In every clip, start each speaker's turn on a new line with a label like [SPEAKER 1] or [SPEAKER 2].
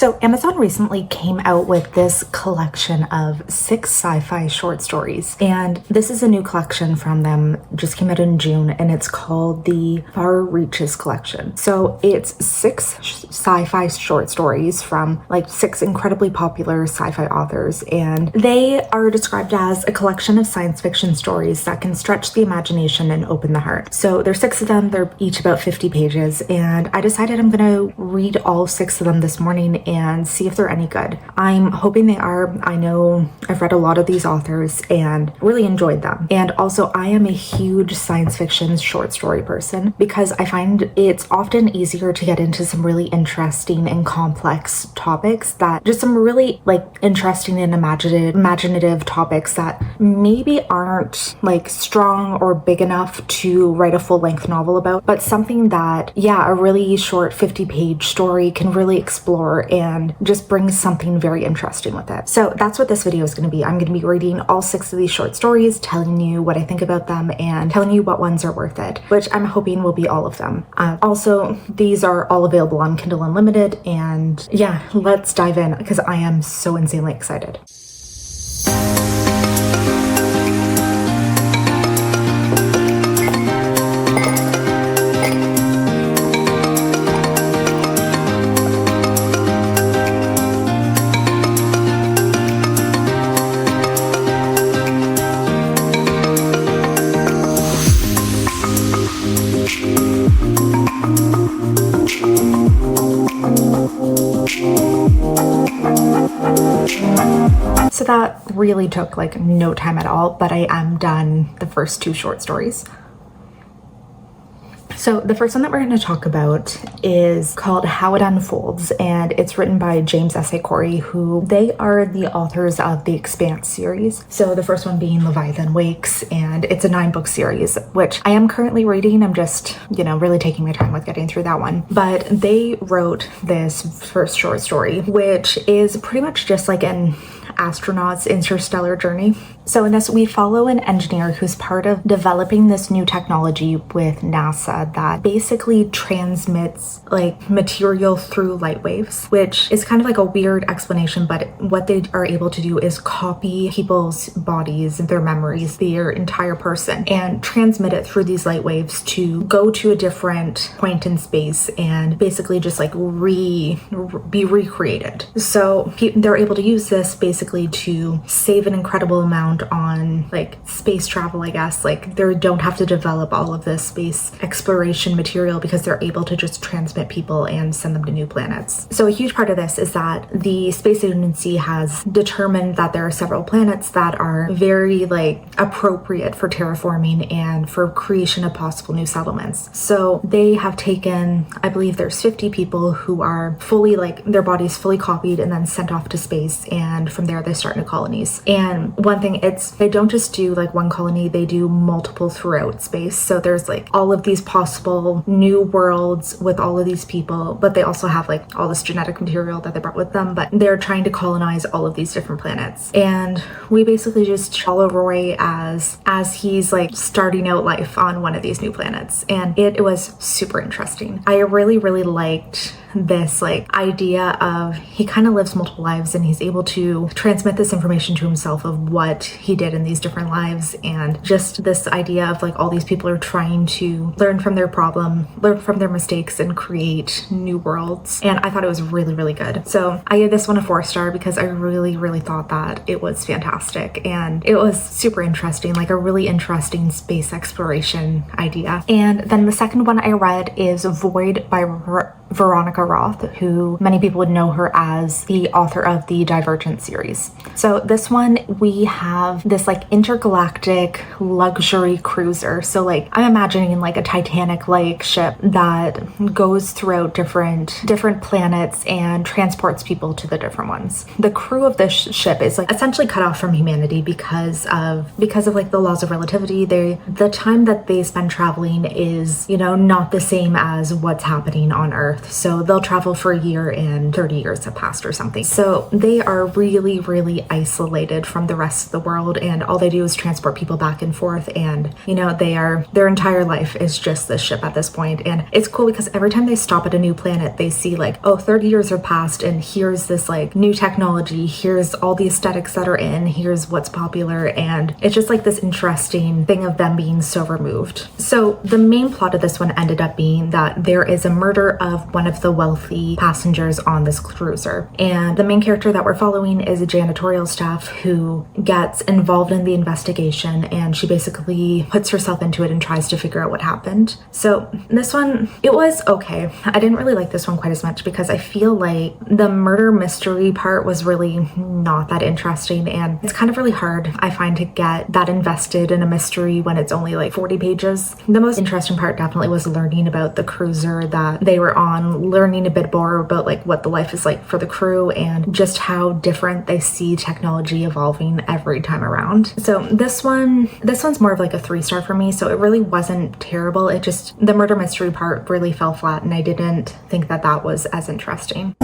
[SPEAKER 1] So Amazon recently came out with this collection of 6 sci-fi short stories, and this is a new collection from them, just came out in June, and it's called the Far Reaches collection. So it's 6 sci-fi short stories from like 6 incredibly popular sci-fi authors, and they are described as a collection of science fiction stories that can stretch the imagination and open the heart. So there's 6 of them, they're each about 50 pages, and I decided I'm gonna read all 6 of them this morning and see if they're any good. I'm hoping they are. I know I've read a lot of these authors and really enjoyed them. And also I am a huge science fiction short story person because I find it's often easier to get into some really interesting and complex topics, that just some really like interesting and imaginative topics that maybe aren't like strong or big enough to write a full-length novel about, but something that, yeah, a really short 50-page story can really explore and just brings something very interesting with it. So that's what this video is going to be. I'm going to be reading all 6 of these short stories, telling you what I think about them and telling you what ones are worth it, which I'm hoping will be all of them. Also, these are all available on Kindle Unlimited, and yeah, let's dive in because I am so insanely excited. So that really took like no time at all, but I am done the first 2 short stories. So the first one that we're going to talk about is called How It Unfolds, and it's written by James S. A. Corey, who they are the authors of the Expanse series. So the first one being Leviathan Wakes, and it's a 9-book series, which I am currently reading. I'm just, really taking my time with getting through that one. But they wrote this first short story, which is pretty much just like an astronaut's interstellar journey. So in this, we follow an engineer who's part of developing this new technology with NASA that basically transmits like material through light waves, which is kind of like a weird explanation, but what they are able to do is copy people's bodies, their memories, their entire person, and transmit it through these light waves to go to a different point in space and basically just like be recreated. So they're able to use this basically to save an incredible amount on like space travel, I guess. Like they don't have to develop all of this space exploration material because they're able to just transmit people and send them to new planets. So a huge part of this is that the space agency has determined that there are several planets that are very like appropriate for terraforming and for creation of possible new settlements. So they have taken, I believe there's 50 people who are fully like their bodies fully copied and then sent off to space, and from there they start new colonies. And one thing, they don't just do like one colony, they do multiple throughout space. So there's like all of these possible new worlds with all of these people, but they also have like all this genetic material that they brought with them, but they're trying to colonize all of these different planets. And we basically just follow Roy as he's like starting out life on one of these new planets, and it was super interesting. I really liked this like idea of he kind of lives multiple lives and he's able to transmit this information to himself of what he did in these different lives, and just this idea of like all these people are trying to learn from their problem, learn from their mistakes, and create new worlds. And I thought it was really good. So I gave this one a 4-star because I really thought that it was fantastic and it was super interesting, like a really interesting space exploration idea. And then the second one I read is Void by Veronica Roth, who many people would know her as the author of the Divergent series. So this one, we have this like intergalactic luxury cruiser. So like I'm imagining like a Titanic-like ship that goes throughout different planets and transports people to the different ones. The crew of this ship is like essentially cut off from humanity because of like the laws of relativity. The time that they spend traveling is, not the same as what's happening on Earth. Earth. So they'll travel for a year and 30 years have passed or something. So they are really, really isolated from the rest of the world, and all they do is transport people back and forth. And, you know, their entire life is just this ship at this point. And it's cool because every time they stop at a new planet, they see like, oh, 30 years have passed and here's this like new technology, here's all the aesthetics that are in, here's what's popular. And it's just like this interesting thing of them being so removed. So the main plot of this one ended up being that there is a murder of one of the wealthy passengers on this cruiser. And the main character that we're following is a janitorial staff who gets involved in the investigation, and she basically puts herself into it and tries to figure out what happened. So this one, it was okay. I didn't really like this one quite as much because I feel like the murder mystery part was really not that interesting, and it's kind of really hard, I find, to get that invested in a mystery when it's only like 40 pages. The most interesting part definitely was learning about the cruiser that they were on, learning a bit more about like what the life is like for the crew and just how different they see technology evolving every time around. So this one's more of like a 3-star for me. So it really wasn't terrible. It just, the murder mystery part really fell flat, and I didn't think that that was as interesting.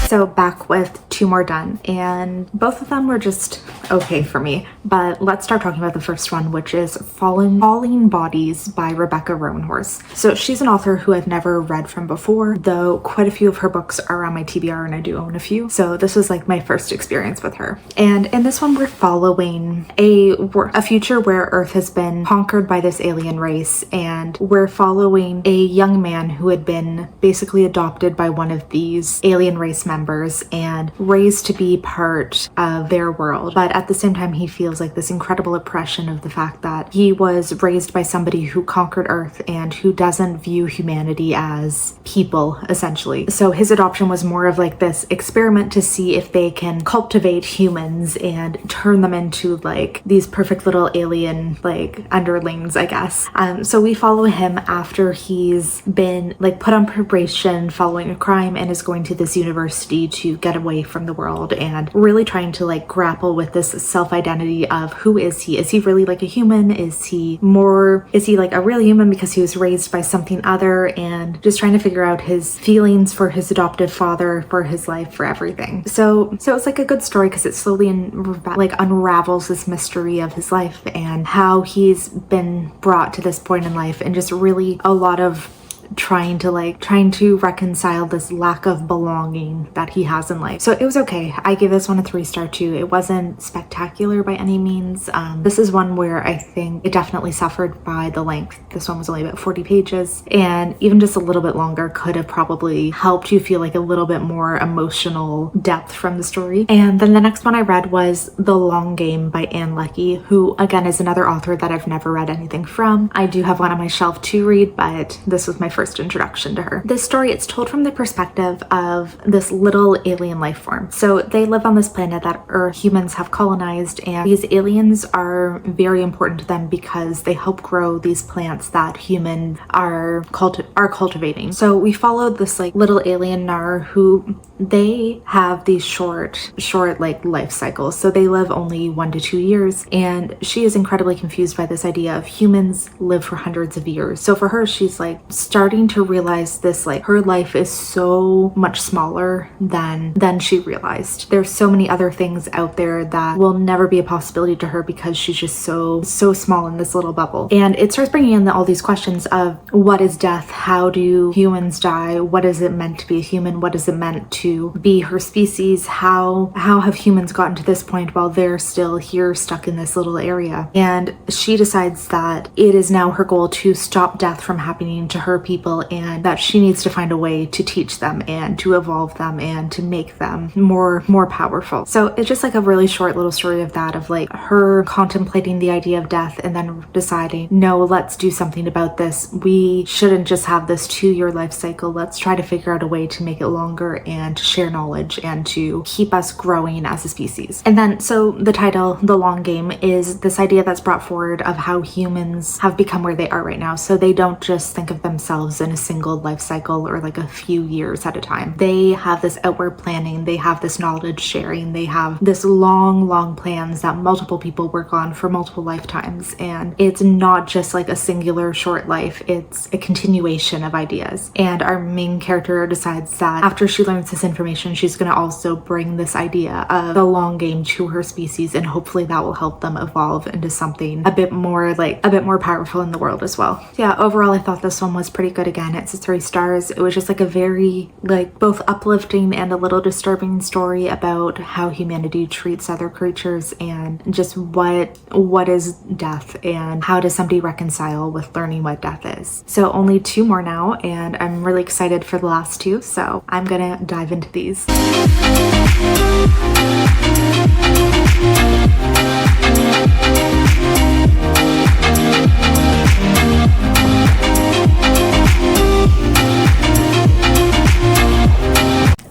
[SPEAKER 1] So back with 2 more done, and both of them were just okay for me. But let's start talking about the first one, which is Falling Bodies by Rebecca Roanhorse. So she's an author who I've never read from before, though quite a few of her books are on my TBR and I do own a few. So this was like my first experience with her. And in this one, we're following a future where Earth has been conquered by this alien race, and we're following a young man who had been basically adopted by one of these alien race members and raised to be part of their world. But at the same time, he feels like this incredible oppression of the fact that he was raised by somebody who conquered Earth and who doesn't view humanity as people, essentially. So his adoption was more of like this experiment to see if they can cultivate humans and turn them into like these perfect little alien like underlings, I guess. So we follow him after he's been like put on probation following a crime and is going to this university to get away from the world and really trying to like grapple with this self-identity of who is he? Is he really like a human? Is he like a real human because he was raised by something other? And just trying to figure out his feelings for his adoptive father, for his life, for everything. So it's like a good story because it slowly unravels this mystery of his life and how he's been brought to this point in life, and just really a lot of trying to reconcile this lack of belonging that he has in life. So it was okay. I gave this one a 3-star too. It wasn't spectacular by any means. This is one where I think it definitely suffered by the length. This one was only about 40 pages, and even just a little bit longer could have probably helped you feel like a little bit more emotional depth from the story. And then the next one I read was The Long Game by Anne Leckie, who again is another author that I've never read anything from. I do have one on my shelf to read, but this was my first introduction to her. This story, it's told from the perspective of this little alien life form. So they live on this planet that humans have colonized, and these aliens are very important to them because they help grow these plants that humans are cultivating. So we followed this like little alien Nar who they have these short like life cycles. So they live only 1 to 2 years, and she is incredibly confused by this idea of humans live for hundreds of years. So for her, she's like starting to realize this, like her life is so much smaller than she realized. There's so many other things out there that will never be a possibility to her because she's just so small in this little bubble. And it starts bringing in all these questions of what is death? How do humans die? What is it meant to be a human? What is it meant to be her species? How have humans gotten to this point while they're still here stuck in this little area? And she decides that it is now her goal to stop death from happening to her people, and that she needs to find a way to teach them and to evolve them and to make them more powerful. So it's just like a really short little story of that, of like her contemplating the idea of death and then deciding, no, let's do something about this. We shouldn't just have this 2-year life cycle. Let's try to figure out a way to make it longer and to share knowledge and to keep us growing as a species. And then, so the title, The Long Game, is this idea that's brought forward of how humans have become where they are right now. So they don't just think of themselves themselves in a single life cycle or like a few years at a time. They have this outward planning, they have this knowledge sharing, they have this long plans that multiple people work on for multiple lifetimes. And it's not just like a singular short life, it's a continuation of ideas. And our main character decides that after she learns this information, she's going to also bring this idea of the long game to her species, and hopefully that will help them evolve into something a bit more powerful in the world as well. Yeah, overall I thought this one was pretty good. Again, it's 3 stars. It was just like a very like both uplifting and a little disturbing story about how humanity treats other creatures and just what is death and how does somebody reconcile with learning what death is. So only 2 more now, and I'm really excited for the last 2, so I'm gonna dive into these.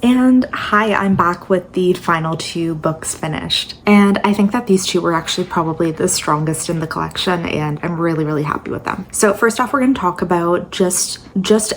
[SPEAKER 1] And hi, I'm back with the final 2 books finished. And I think that these 2 were actually probably the strongest in the collection, and I'm really happy with them. So first off, we're going to talk about Just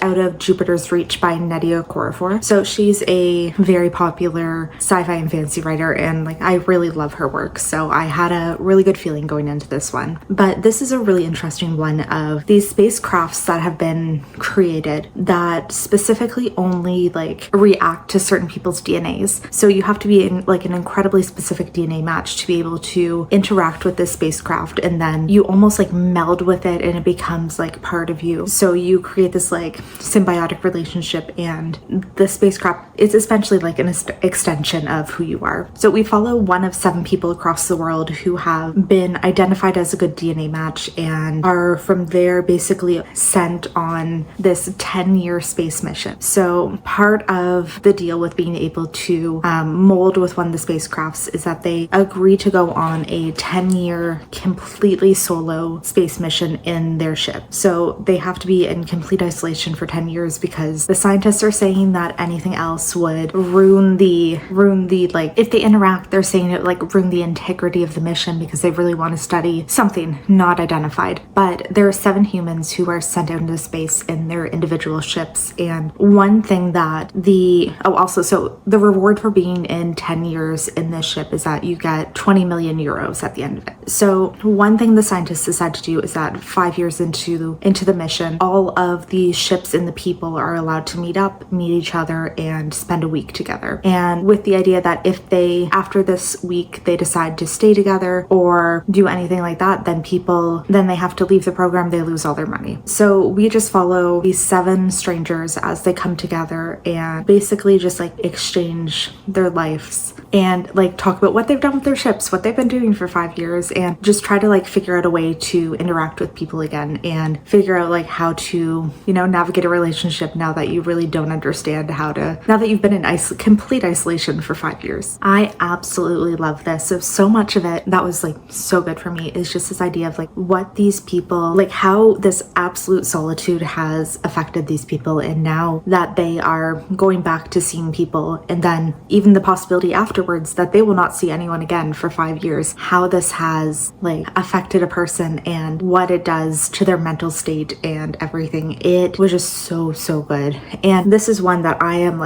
[SPEAKER 1] Out of Jupiter's Reach by Nnedi Okorafor. So she's a very popular sci-fi and fantasy writer, and like I really love her work. So I had a really good feeling going into this one. But this is a really interesting one of these spacecrafts that have been created that specifically only like react to certain people's DNAs. So you have to be in like an incredibly specific DNA match to be able to interact with this spacecraft, and then you almost like meld with it and it becomes like part of you. So you create this like symbiotic relationship, and the spacecraft is essentially like an extension of who you are. So we follow one of 7 people across the world who have been identified as a good DNA match and are from there basically sent on this 10-year space mission. So part of the deal with being able to mold with one of the spacecrafts is that they agree to go on a 10-year completely solo space mission in their ship. So they have to be in complete isolation for 10 years because the scientists are saying that anything else would ruin the like if they interact, they're saying it like ruin the integrity of the mission because they really want to study something not identified. But there are 7 humans who are sent out into space in their individual ships, and one thing that so the reward for being in 10 years in this ship is that you get 20 million euros at the end of it. So one thing the scientists decide to do is that 5 years into the mission, all of the ships and the people are allowed to meet each other and spend a week together. And with the idea that if they, after this week, they decide to stay together or do anything like that, then they have to leave the program, they lose all their money. So we just follow these 7 strangers as they come together and basically just like exchange their lives and like talk about what they've done with their ships, what they've been doing for 5 years, and just try to like figure out a way to interact with people again and figure out like how to, navigate a relationship now that you really don't understand now that you've been in complete isolation for 5 years. I absolutely love this. So much of it that was like so good for me is just this idea of like what these people, like how this absolute solitude has affected these people, and now that they are going back to seeing people, and then even the possibility afterwards that they will not see anyone again for 5 years, how this has like affected a person and what it does to their mental state and everything. It was just so good. And this is one that I am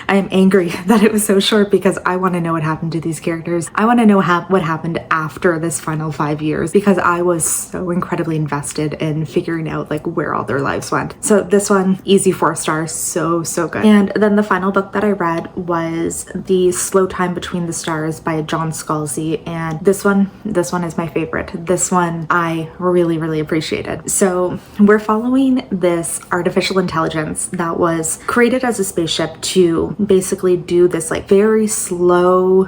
[SPEAKER 1] angry that it was so short because I want to know what happened to these characters. I want to know what happened after this final 5 years because I was so incredibly invested in figuring out like where all their lives went. So this one, easy 4 stars, so good. And then the final book that I read was The Slow Time Between the Stars by John Scalzi, and this one is my favorite. This one I really appreciated. So we're following this artificial intelligence that was created as a spaceship to basically do this like very slow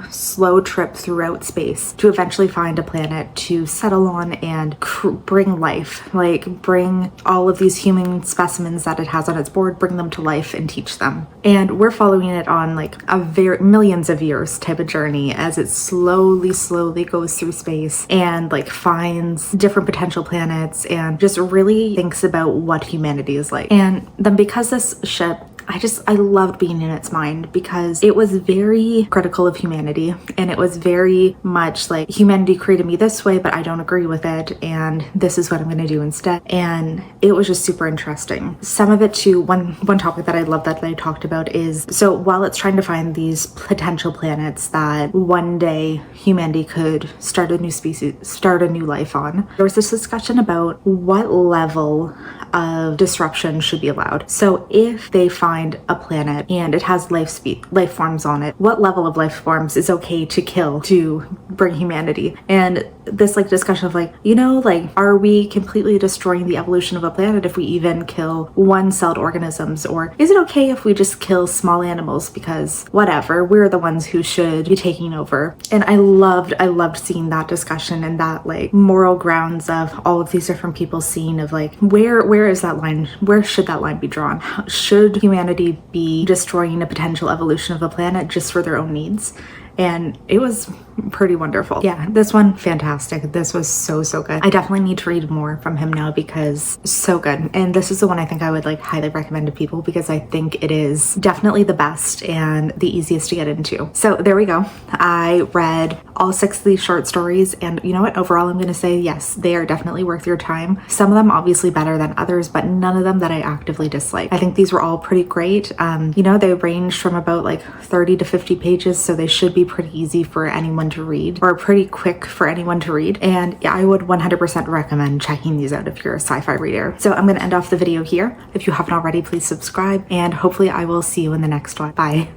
[SPEAKER 1] trip throughout space to eventually find a planet to settle on and bring life, like bring all of these human specimens that it has on its board, bring them to life and teach them. And we're following it on like a millions of years type of journey as it slowly goes through space and like finds different potential planets and just really thinks about what humanity is like. And then because this ship I loved being in its mind because it was very critical of humanity, and it was very much like, humanity created me this way, but I don't agree with it, and this is what I'm going to do instead. And it was just super interesting. Some of it too, one topic that I love that I talked about is, so while it's trying to find these potential planets that one day humanity could start a new species, start a new life on, there was this discussion about what level of disruption should be allowed. So if they find a planet and it has life forms on it, what level of life forms is okay to kill to bring humanity? And this like discussion of like, you know, like, are we completely destroying the evolution of a planet if we even kill one-celled organisms? Or is it okay if we just kill small animals because whatever, we're the ones who should be taking over? And I loved seeing that discussion and that like moral grounds of all of these different people seeing of like, where is that line? Where should that line be drawn? Should humanity be destroying a potential evolution of a planet just for their own needs? And it was pretty wonderful. Yeah, this one, fantastic. This was so good. I definitely need to read more from him now because so good. And this is the one I think I would like highly recommend to people because I think it is definitely the best and the easiest to get into. So there we go. I read all 6 of these short stories, and you know what? Overall, I'm going to say yes, they are definitely worth your time. Some of them obviously better than others, but none of them that I actively dislike. I think these were all pretty great. You know, they ranged from about like 30 to 50 pages, so they should be pretty easy for anyone to read, or pretty quick for anyone to read. And yeah, I would 100% recommend checking these out if you're a sci-fi reader. So I'm going to end off the video here. If you haven't already, please subscribe, and hopefully I will see you in the next one. Bye.